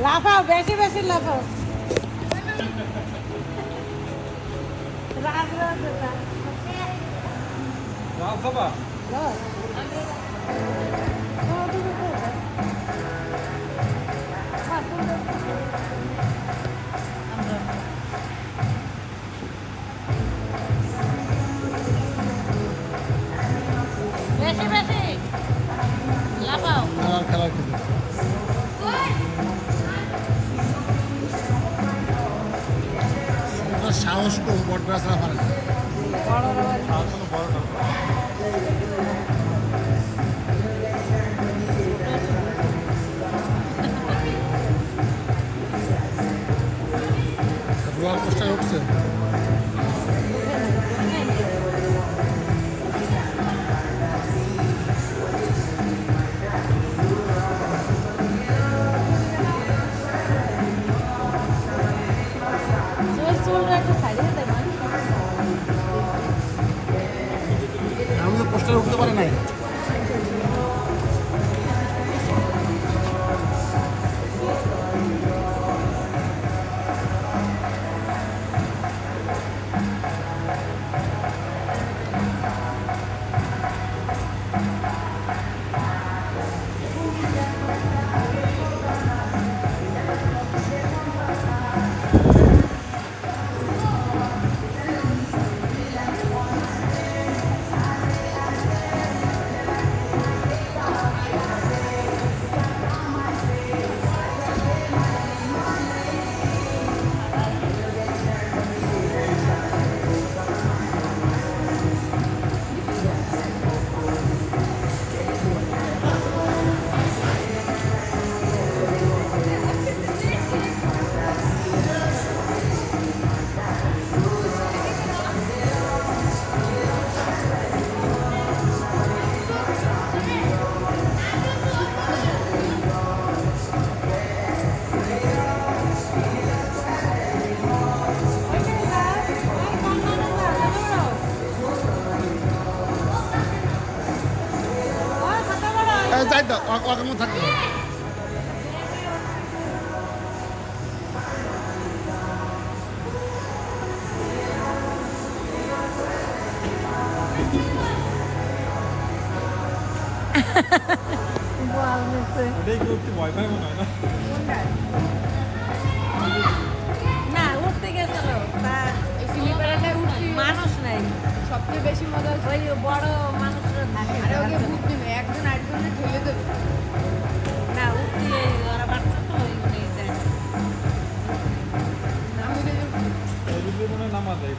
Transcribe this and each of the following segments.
লাফাও, বেশি বেশি লাফাও। রাগ রাগ রাগ বাবা বেশি বেশি লাফাও। খেলার খেলা সাহস কম বট গাছ না পারে রোয়াল পোস্টার উঠছে আমি তো পোস্টার উঠতে পারে নাই যাই তো ওরকম থাকবে ভয় পাই মনে হয় না উঠতে গেছিল মানুষ নাই। সবচেয়ে বেশি মজা ওই বড় মানুষরা থাকে আরে ওকে ভূত নেবে একজন আরেকজনের ঠেলে দেবে না উঠতে ওরা বাচ্চা তো ওই যায় না। আমি মনে হয় নামা যায়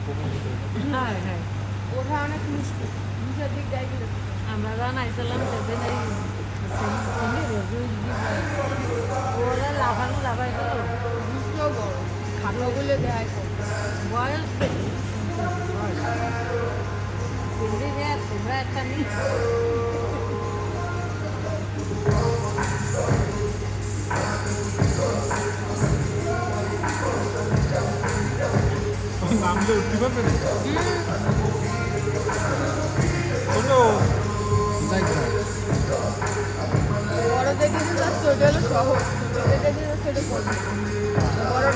হ্যাঁ হ্যাঁ ওঠা অনেক মুশকিল নিচের দিক যাই গেলে আমরা জানাইছিলাম সেদিন ওরা লাফানো লাফাই গেল বুঝতেও বড় খাবলাগুলো দেয় বয়স বেশি সিন্দি যে তোমরা একটা নি নামলে উঠতে পারবে না যাই তো বড় দেখে যাচ্ছে ওটা হলো সহজ ছোট দেখে যাচ্ছে ওটা করবে বড়টা